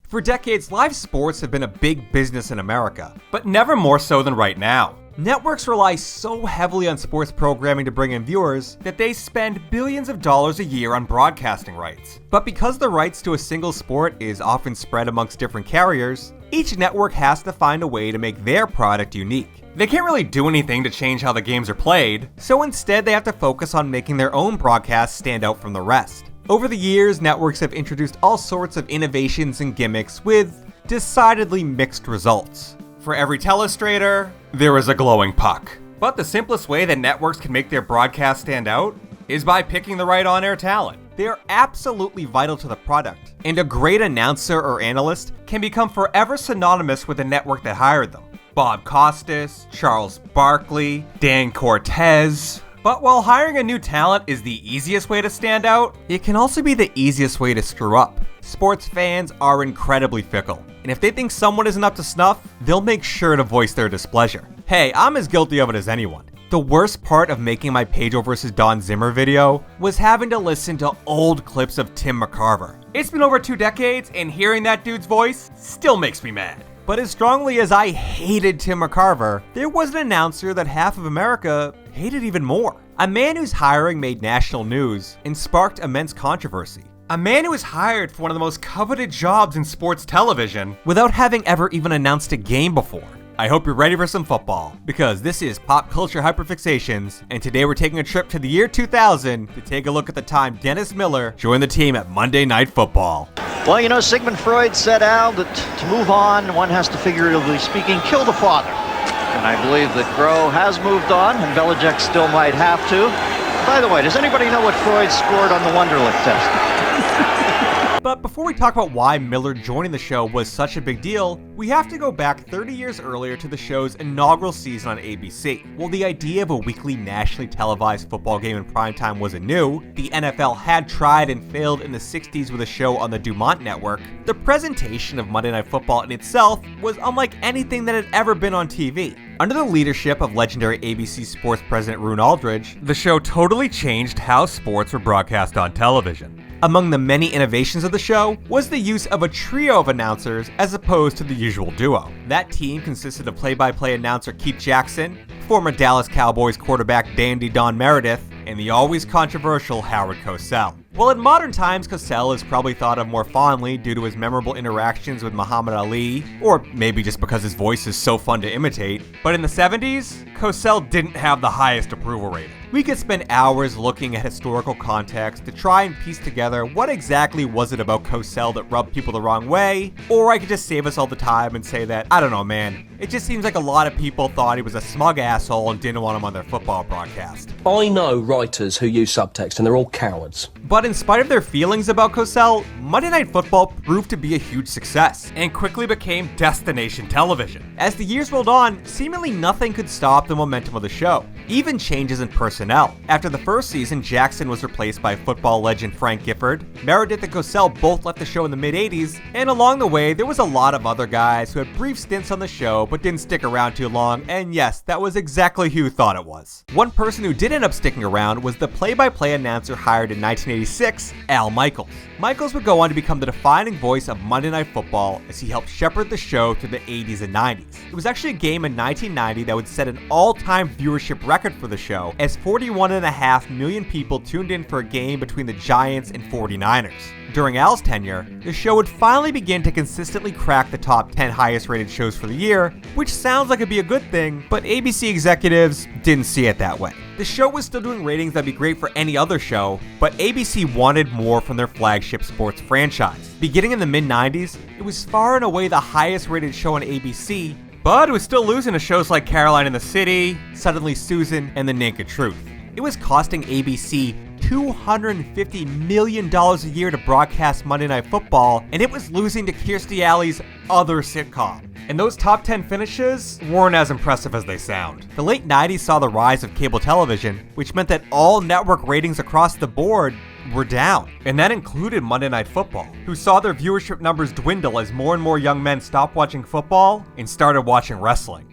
For decades, live sports have been a big business in America, but never more so than right now. Networks rely so heavily on sports programming to bring in viewers that they spend billions of dollars a year on broadcasting rights. But because the rights to a single sport is often spread amongst different carriers, each network has to find a way to make their product unique. They can't really do anything to change how the games are played, so instead they have to focus on making their own broadcasts stand out from the rest. Over the years, networks have introduced all sorts of innovations and gimmicks with decidedly mixed results. For every telestrator, there is a glowing puck. But the simplest way that networks can make their broadcast stand out is by picking the right on-air talent. They are absolutely vital to the product, and a great announcer or analyst can become forever synonymous with the network that hired them. Bob Costas, Charles Barkley, Dan Cortez. But while hiring a new talent is the easiest way to stand out, it can also be the easiest way to screw up. Sports fans are incredibly fickle, and if they think someone isn't up to snuff, they'll make sure to voice their displeasure. Hey, I'm as guilty of it as anyone. The worst part of making my Pedro vs. Don Zimmer video was having to listen to old clips of Tim McCarver. It's been over 2 decades, and hearing that dude's voice still makes me mad. But as strongly as I hated Tim McCarver, there was an announcer that half of America hated even more. A man whose hiring made national news and sparked immense controversy. A man who was hired for one of the most coveted jobs in sports television without having ever even announced a game before. I hope you're ready for some football, because this is Pop Culture Hyperfixations, and today we're taking a trip to the year 2000 to take a look at the time Dennis Miller joined the team at Monday Night Football. Well, you know, Sigmund Freud said, Al, that to move on, one has to, figuratively speaking, kill the father. And I believe that Groh has moved on, and Belichick still might have to. By the way, does anybody know what Freud scored on the Wonderlic test? But before we talk about why Miller joining the show was such a big deal, we have to go back 30 years earlier to the show's inaugural season on ABC. While the idea of a weekly nationally televised football game in primetime wasn't new, the NFL had tried and failed in the 60s with a show on the Dumont Network, the presentation of Monday Night Football in itself was unlike anything that had ever been on TV. Under the leadership of legendary ABC sports president Roone Aldridge, the show totally changed how sports were broadcast on television. Among the many innovations of the show was the use of a trio of announcers as opposed to the usual duo. That team consisted of play-by-play announcer Keith Jackson, former Dallas Cowboys quarterback Dandy Don Meredith, and the always controversial Howard Cosell. Well, in modern times, Cosell is probably thought of more fondly due to his memorable interactions with Muhammad Ali, or maybe just because his voice is so fun to imitate. But in the 70s, Cosell didn't have the highest approval rating. We could spend hours looking at historical context to try and piece together what exactly was it about Cosell that rubbed people the wrong way, or I could just save us all the time and say that, I don't know man, it just seems like a lot of people thought he was a smug asshole and didn't want him on their football broadcast. I know writers who use subtext and they're all cowards. But in spite of their feelings about Cosell, Monday Night Football proved to be a huge success and quickly became destination television. As the years rolled on, seemingly nothing could stop the momentum of the show, even changes in personnel. After the first season, Jackson was replaced by football legend Frank Gifford. Meredith and Cosell both left the show in the mid-80s, and along the way, there was a lot of other guys who had brief stints on the show but didn't stick around too long, and yes, that was exactly who you thought it was. One person who did end up sticking around was the play-by-play announcer hired in 1986, Al Michaels. Michaels would go on to become the defining voice of Monday Night Football as he helped shepherd the show through the 80s and 90s. It was actually a game in 1990 that would set an all-time viewership record for the show, as 41.5 million people tuned in for a game between the Giants and 49ers. During Al's tenure, the show would finally begin to consistently crack the top 10 highest rated shows for the year, which sounds like it'd be a good thing, but ABC executives didn't see it that way. The show was still doing ratings that'd be great for any other show, but ABC wanted more from their flagship sports franchise. Beginning in the mid-90s, it was far and away the highest rated show on ABC, but it was still losing to shows like Caroline in the City, Suddenly Susan, and The Naked Truth. It was costing ABC $250 million a year to broadcast Monday Night Football, and it was losing to Kirstie Alley's other sitcom. And those top 10 finishes weren't as impressive as they sound. The late 90s saw the rise of cable television, which meant that all network ratings across the board were down. And that included Monday Night Football, who saw their viewership numbers dwindle as more and more young men stopped watching football and started watching wrestling.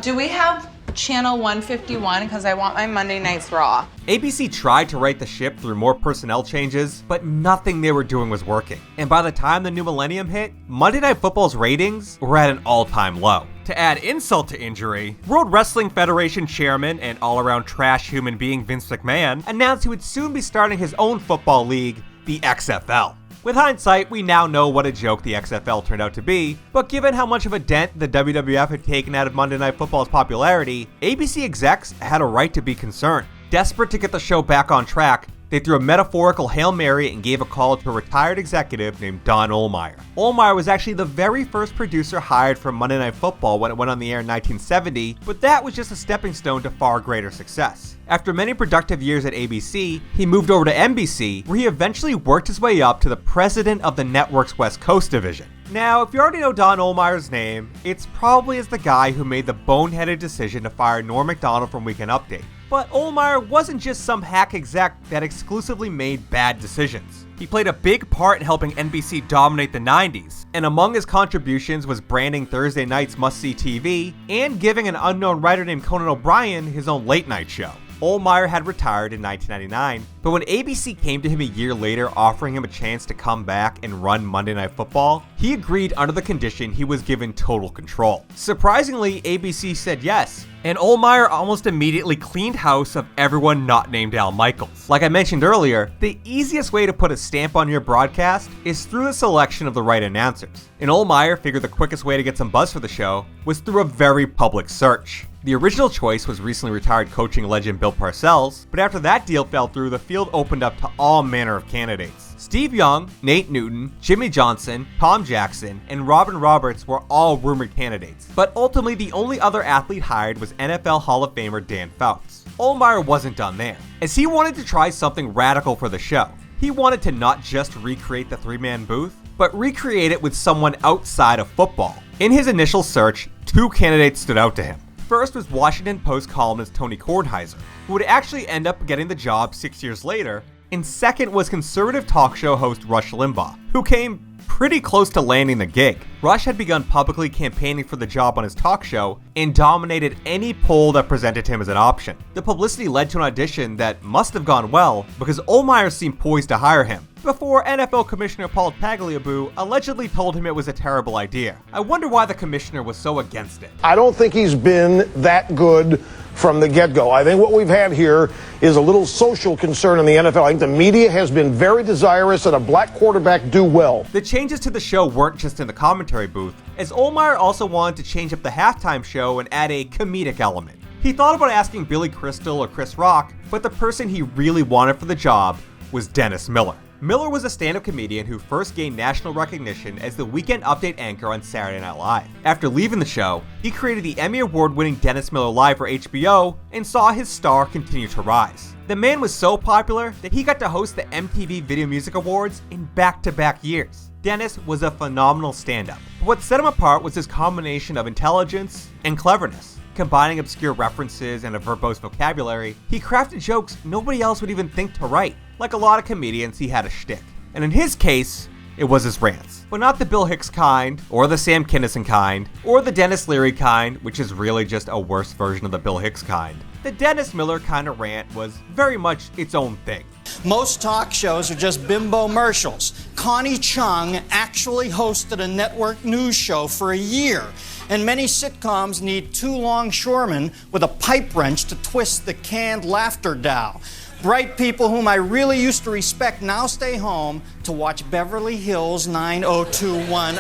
Do we have channel 151 because I want my Monday Nights Raw. ABC tried to right the ship through more personnel changes, but nothing they were doing was working. And by the time the new millennium hit, Monday Night Football's ratings were at an all-time low. To add insult to injury, World Wrestling Federation chairman and all-around trash human being Vince McMahon announced he would soon be starting his own football league, the XFL. With hindsight, we now know what a joke the XFL turned out to be, but given how much of a dent the WWF had taken out of Monday Night Football's popularity, ABC execs had a right to be concerned. Desperate to get the show back on track, they threw a metaphorical Hail Mary and gave a call to a retired executive named Don Ohlemeyer. Ohlemeyer was actually the very first producer hired for Monday Night Football when it went on the air in 1970, but that was just a stepping stone to far greater success. After many productive years at ABC, he moved over to NBC, where he eventually worked his way up to the president of the network's West Coast division. Now, if you already know Don Ohlemeyer's name, it's probably as the guy who made the boneheaded decision to fire Norm Macdonald from Weekend Update. But Ohlemeyer wasn't just some hack exec that exclusively made bad decisions. He played a big part in helping NBC dominate the 90s, and among his contributions was branding Thursday night's must-see TV and giving an unknown writer named Conan O'Brien his own late-night show. Ohlemeyer had retired in 1999, but when ABC came to him a year later offering him a chance to come back and run Monday Night Football, he agreed under the condition he was given total control. Surprisingly, ABC said yes, and Ohlemeyer almost immediately cleaned house of everyone not named Al Michaels. Like I mentioned earlier, the easiest way to put a stamp on your broadcast is through the selection of the right announcers. And Ohlemeyer figured the quickest way to get some buzz for the show was through a very public search. The original choice was recently retired coaching legend Bill Parcells, but after that deal fell through, the field opened up to all manner of candidates. Steve Young, Nate Newton, Jimmy Johnson, Tom Jackson, and Robin Roberts were all rumored candidates, but ultimately the only other athlete hired was NFL Hall of Famer Dan Fouts. Ohlemeyer wasn't done there, as he wanted to try something radical for the show. He wanted to not just recreate the three-man booth, but recreate it with someone outside of football. In his initial search, two candidates stood out to him. First was Washington Post columnist Tony Kornheiser, who would actually end up getting the job 6 years later, and second was conservative talk show host Rush Limbaugh, who came pretty close to landing the gig. Rush had begun publicly campaigning for the job on his talk show and dominated any poll that presented him as an option. The publicity led to an audition that must have gone well because Ohlemeyer seemed poised to hire him, before NFL Commissioner Paul Tagliabue allegedly told him it was a terrible idea. I wonder why the commissioner was so against it. I don't think he's been that good from the get-go. I think what we've had here is a little social concern in the NFL. I think the media has been very desirous that a black quarterback do well. The changes to the show weren't just in the commentary booth, as Ohlemeyer also wanted to change up the halftime show and add a comedic element. He thought about asking Billy Crystal or Chris Rock, but the person he really wanted for the job was Dennis Miller. Miller was a stand-up comedian who first gained national recognition as the Weekend Update anchor on Saturday Night Live. After leaving the show, he created the Emmy Award-winning Dennis Miller Live for HBO and saw his star continue to rise. The man was so popular that he got to host the MTV Video Music Awards in back-to-back years. Dennis was a phenomenal stand-up, but what set him apart was his combination of intelligence and cleverness. Combining obscure references and a verbose vocabulary, he crafted jokes nobody else would even think to write. Like a lot of comedians, he had a shtick. And in his case, it was his rants. But not the Bill Hicks kind, or the Sam Kinison kind, or the Dennis Leary kind, which is really just a worse version of the Bill Hicks kind. The Dennis Miller kind of rant was very much its own thing. Most talk shows are just bimbo-mercials. Connie Chung actually hosted a network news show for a year. And many sitcoms need two longshoremen with a pipe wrench to twist the canned laughter dowel. Bright people whom I really used to respect now stay home to watch Beverly Hills 90210.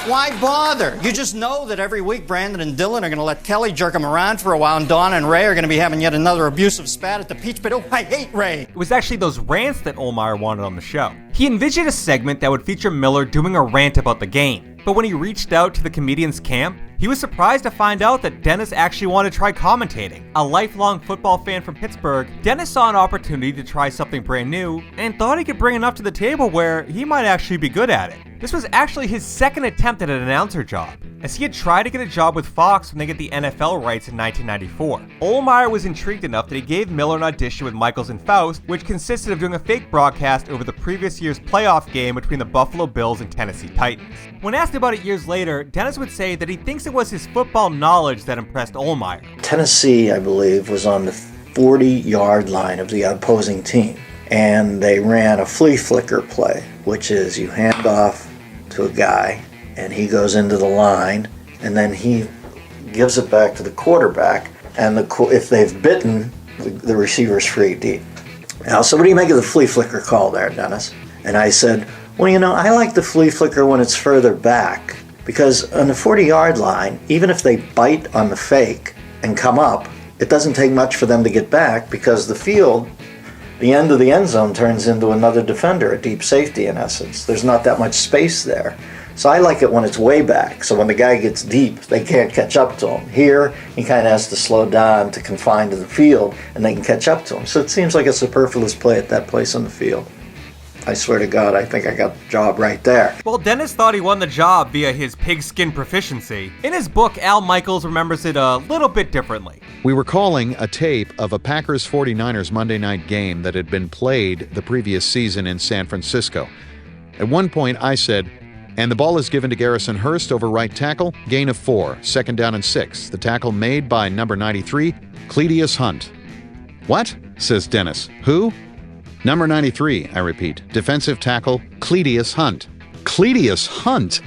Why bother? You just know that every week Brandon and Dylan are going to let Kelly jerk them around for a while, and Donna and Ray are going to be having yet another abusive spat at the Peach Pit. Oh, I hate Ray. It was actually those rants that Ohlemeyer wanted on the show. He envisioned a segment that would feature Miller doing a rant about the game. But when he reached out to the comedian's camp, he was surprised to find out that Dennis actually wanted to try commentating. A lifelong football fan from Pittsburgh, Dennis saw an opportunity to try something brand new and thought he could bring enough to the table where he might actually be good at it. This was actually his second attempt at an announcer job. as he had tried to get a job with Fox when they get the NFL rights in 1994. Ohlemeyer was intrigued enough that he gave Miller an audition with Michaels and Faust, which consisted of doing a fake broadcast over the previous year's playoff game between the Buffalo Bills and Tennessee Titans. When asked about it years later, Dennis would say that he thinks it was his football knowledge that impressed Ohlemeyer. Tennessee, I believe, was on the 40-yard line of the opposing team, and they ran a flea flicker play, which is you hand off to a guy, and he goes into the line, and then he gives it back to the quarterback, and if they've bitten, the receiver's free deep. Now, so what do you make of the flea flicker call there, Dennis? And I said, well, I like the flea flicker when it's further back, because on the 40-yard line, even if they bite on the fake and come up, it doesn't take much for them to get back, because the field, the end of the end zone turns into another defender, a deep safety in essence. There's not that much space there. So I like it when it's way back, so when the guy gets deep, they can't catch up to him. Here, he kind of has to slow down to confine to the field, and they can catch up to him. So it seems like a superfluous play at that place on the field. I swear to God, I think I got the job right there. Well, Dennis thought he won the job via his pigskin proficiency. In his book, Al Michaels remembers it a little bit differently. We were calling a tape of a Packers-49ers Monday night game that had been played the previous season in San Francisco. At one point, I said, and the ball is given to Garrison Hurst over right tackle, gain of 4, 2nd down and 6. The tackle made by number 93, Cledius Hunt. What? Says Dennis. Who? Number 93, I repeat. Defensive tackle, Cledius Hunt. Cledius Hunt?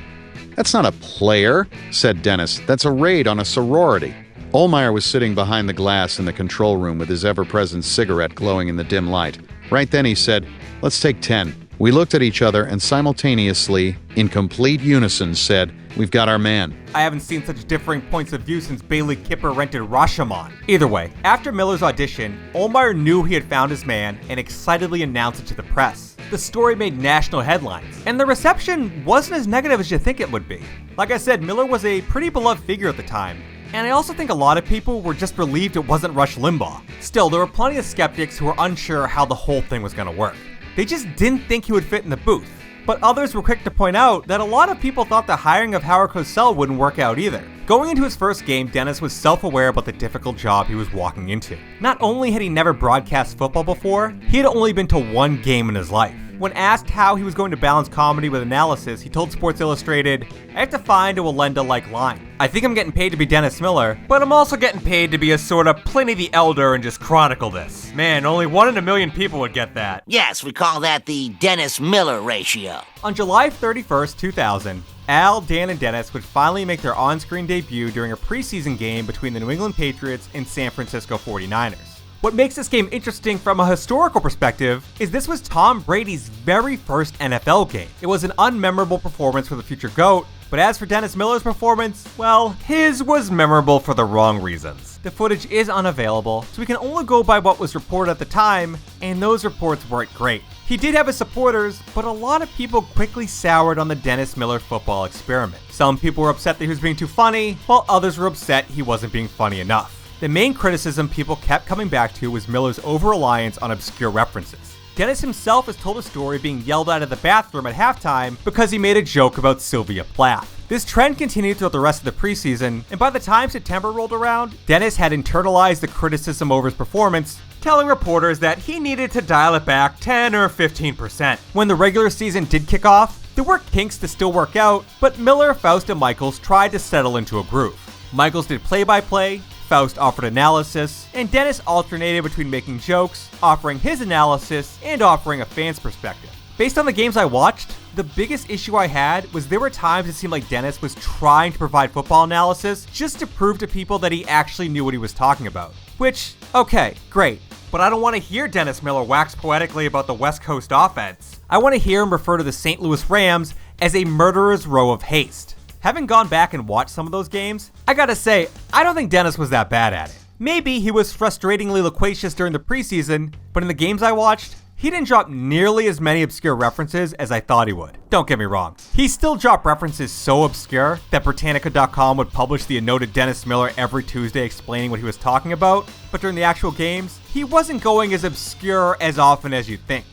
That's not a player, said Dennis. That's a raid on a sorority. Ohlemeyer was sitting behind the glass in the control room with his ever-present cigarette glowing in the dim light. Right then he said, let's take 10. We looked at each other and simultaneously, in complete unison, said, we've got our man. I haven't seen such differing points of view since Bailey Kipper rented Rashomon. Either way, after Miller's audition, Ohlemeyer knew he had found his man and excitedly announced it to the press. The story made national headlines, and the reception wasn't as negative as you think it would be. Like I said, Miller was a pretty beloved figure at the time, and I also think a lot of people were just relieved it wasn't Rush Limbaugh. Still, there were plenty of skeptics who were unsure how the whole thing was going to work. They just didn't think he would fit in the booth. But others were quick to point out that a lot of people thought the hiring of Howard Cosell wouldn't work out either. Going into his first game, Dennis was self-aware about the difficult job he was walking into. Not only had he never broadcast football before, he had only been to one game in his life. When asked how he was going to balance comedy with analysis, he told Sports Illustrated, I have to find a Wallenda-like line. I think I'm getting paid to be Dennis Miller, but I'm also getting paid to be a sort of Pliny the Elder and just chronicle this. Man, only 1 in a million people would get that. Yes, we call that the Dennis Miller ratio. On July 31st, 2000, Al, Dan, and Dennis would finally make their on-screen debut during a preseason game between the New England Patriots and San Francisco 49ers. What makes this game interesting from a historical perspective is this was Tom Brady's very first NFL game. It was an unmemorable performance for the future GOAT, but as for Dennis Miller's performance, well, his was memorable for the wrong reasons. The footage is unavailable, so we can only go by what was reported at the time, and those reports weren't great. He did have his supporters, but a lot of people quickly soured on the Dennis Miller football experiment. Some people were upset that he was being too funny, while others were upset he wasn't being funny enough. The main criticism people kept coming back to was Miller's over-reliance on obscure references. Dennis himself has told a story of being yelled at the bathroom at halftime because he made a joke about Sylvia Plath. This trend continued throughout the rest of the preseason, and by the time September rolled around, Dennis had internalized the criticism over his performance, telling reporters that he needed to dial it back 10 or 15%. When the regular season did kick off, there were kinks to still work out, but Miller, Faust, and Michaels tried to settle into a groove. Michaels did play-by-play, Faust offered analysis, and Dennis alternated between making jokes, offering his analysis, and offering a fan's perspective. Based on the games I watched, the biggest issue I had was there were times it seemed like Dennis was trying to provide football analysis just to prove to people that he actually knew what he was talking about. Which, okay, great, but I don't want to hear Dennis Miller wax poetically about the West Coast offense. I want to hear him refer to the St. Louis Rams as a murderer's row of haste. Having gone back and watched some of those games, I gotta say, I don't think Dennis was that bad at it. Maybe he was frustratingly loquacious during the preseason, but in the games I watched, he didn't drop nearly as many obscure references as I thought he would. Don't get me wrong. He still dropped references so obscure that Britannica.com would publish the noted Dennis Miller every Tuesday explaining what he was talking about, but during the actual games, he wasn't going as obscure as often as you'd think.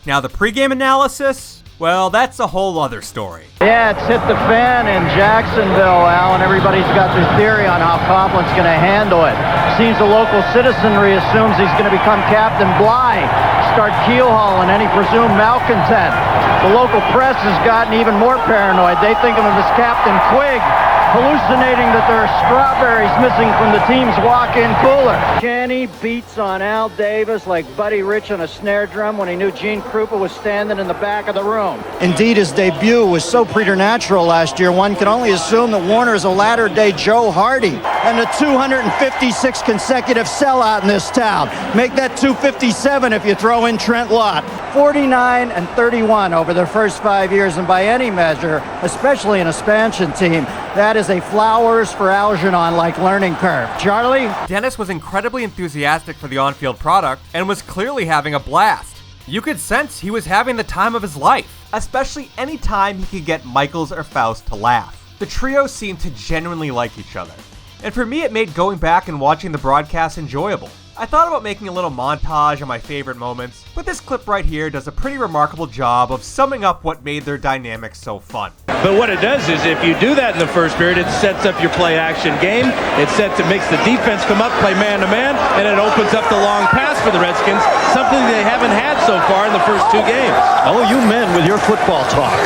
Now the pregame analysis, Well, that's a whole other story. Yeah, it's hit the fan in Jacksonville, Al, and everybody's got their theory on how Coughlin's going to handle it. Seems the local citizenry assumes he's going to become Captain Bligh, start keel-hauling any presumed malcontent. The local press has gotten even more paranoid. They think of him as Captain Quig, hallucinating that there are strawberries missing from the team's walk-in cooler. Kenny beats on Al Davis like Buddy Rich on a snare drum when he knew Gene Krupa was standing in the back of the room. Indeed, his debut was so preternatural last year, one can only assume that Warner is a latter-day Joe Hardy. And the 256 consecutive sellout in this town. Make that 257 if you throw in Trent Lott. 49 and 31 over their first 5 years, and by any measure, especially an expansion team, that is a flowers for Algernon-like learning curve. Charlie? Dennis was incredibly enthusiastic for the on-field product and was clearly having a blast. You could sense he was having the time of his life, especially any time he could get Michaels or Faust to laugh. The trio seemed to genuinely like each other, and for me it made going back and watching the broadcast enjoyable. I thought about making a little montage of my favorite moments, but this clip right here does a pretty remarkable job of summing up what made their dynamic so fun. But what it does is if you do that in the first period, it sets up your play-action game. It makes the defense come up, play man-to-man, and it opens up the long pass for the Redskins, something they haven't had so far in the first 2 games. Oh, you men with your football talk.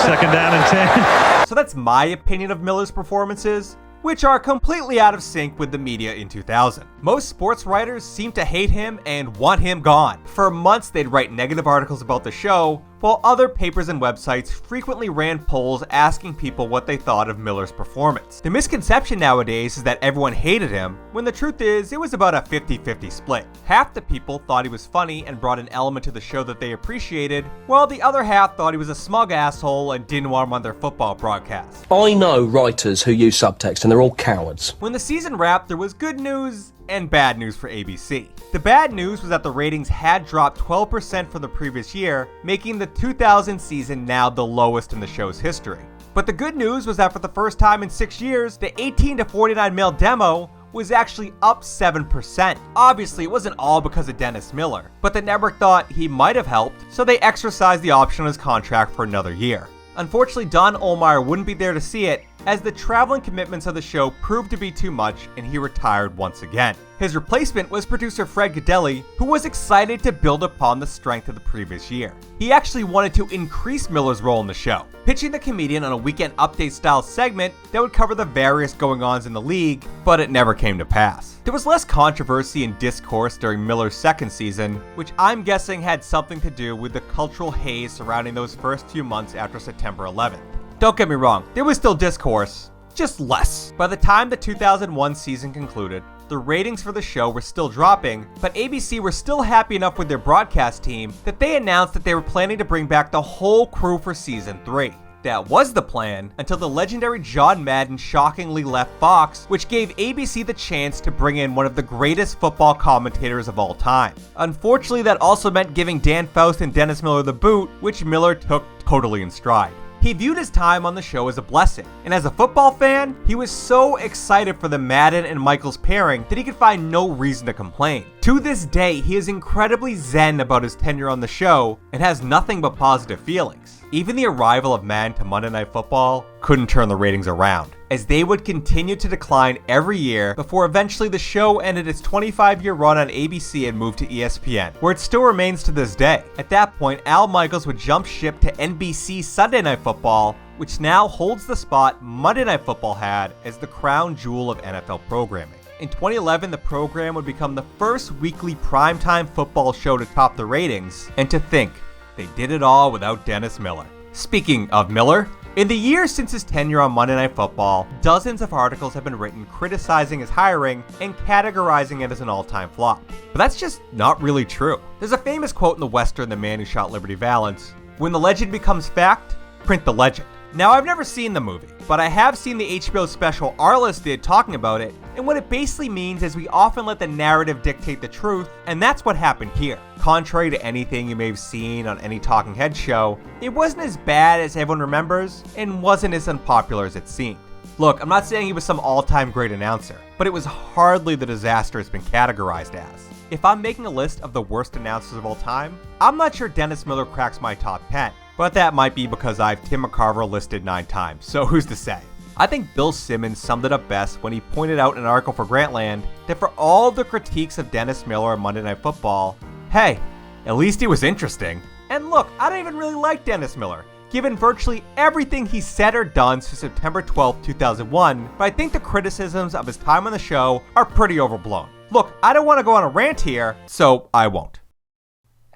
Second down and 10. So that's my opinion of Miller's performances, which are completely out of sync with the media in 2000. Most sports writers seem to hate him and want him gone. For months they'd write negative articles about the show, while other papers and websites frequently ran polls asking people what they thought of Miller's performance. The misconception nowadays is that everyone hated him, when the truth is it was about a 50-50 split. Half the people thought he was funny and brought an element to the show that they appreciated, while the other half thought he was a smug asshole and didn't want him on their football broadcast. I know writers who use subtext and they're all cowards. When the season wrapped, there was good news and bad news for ABC. The bad news was that the ratings had dropped 12% from the previous year, making the 2000 season now the lowest in the show's history. But the good news was that for the first time in 6 years, the 18 to 49 male demo was actually up 7%. Obviously, it wasn't all because of Dennis Miller, but the network thought he might have helped, so they exercised the option on his contract for another year. Unfortunately, Don Ohlemeyer wouldn't be there to see it, as the traveling commitments of the show proved to be too much and he retired once again. His replacement was producer Fred Godelli, who was excited to build upon the strength of the previous year. He actually wanted to increase Miller's role in the show, pitching the comedian on a weekend update style segment that would cover the various going-ons in the league, but it never came to pass. There was less controversy in Discourse during Miller's second season, which I'm guessing had something to do with the cultural haze surrounding those first few months after September 11th. Don't get me wrong, there was still discourse, just less. By the time the 2001 season concluded, the ratings for the show were still dropping, but ABC were still happy enough with their broadcast team that they announced that they were planning to bring back the whole crew for season 3. That was the plan until the legendary John Madden shockingly left Fox, which gave ABC the chance to bring in one of the greatest football commentators of all time. Unfortunately, that also meant giving Dan Faust and Dennis Miller the boot, which Miller took totally in stride. He viewed his time on the show as a blessing, and as a football fan, he was so excited for the Madden and Michaels pairing that he could find no reason to complain. To this day, he is incredibly zen about his tenure on the show and has nothing but positive feelings. Even the arrival of Madden to Monday Night Football couldn't turn the ratings around, as they would continue to decline every year before eventually the show ended its 25-year run on ABC and moved to ESPN, where it still remains to this day. At that point, Al Michaels would jump ship to NBC Sunday Night Football, which now holds the spot Monday Night Football had as the crown jewel of NFL programming. In 2011, the program would become the first weekly primetime football show to top the ratings, and to think, they did it all without Dennis Miller. Speaking of Miller, in the years since his tenure on Monday Night Football, dozens of articles have been written criticizing his hiring and categorizing it as an all-time flop. But that's just not really true. There's a famous quote in the Western The Man Who Shot Liberty Valance, "When the legend becomes fact, print the legend." Now, I've never seen the movie, but I have seen the HBO special Arliss did talking about it, and what it basically means is we often let the narrative dictate the truth, and that's what happened here. Contrary to anything you may have seen on any talking head show, it wasn't as bad as everyone remembers, and wasn't as unpopular as it seemed. Look, I'm not saying he was some all-time great announcer, but it was hardly the disaster it's been categorized as. If I'm making a list of the worst announcers of all time, I'm not sure Dennis Miller cracks my top 10. but that might be because I've Tim McCarver listed 9 times, so who's to say? I think Bill Simmons summed it up best when he pointed out in an article for Grantland that for all the critiques of Dennis Miller on Monday Night Football, hey, at least he was interesting. And look, I don't even really like Dennis Miller, given virtually everything he said or done since September 12, 2001, but I think the criticisms of his time on the show are pretty overblown. Look, I don't want to go on a rant here, so I won't.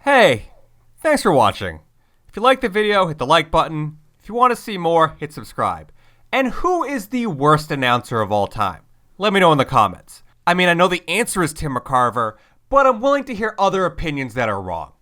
Hey, thanks for watching. If you liked the video, hit the like button. If you want to see more, hit subscribe. And who is the worst announcer of all time? Let me know in the comments. I mean, I know the answer is Tim McCarver, but I'm willing to hear other opinions that are wrong.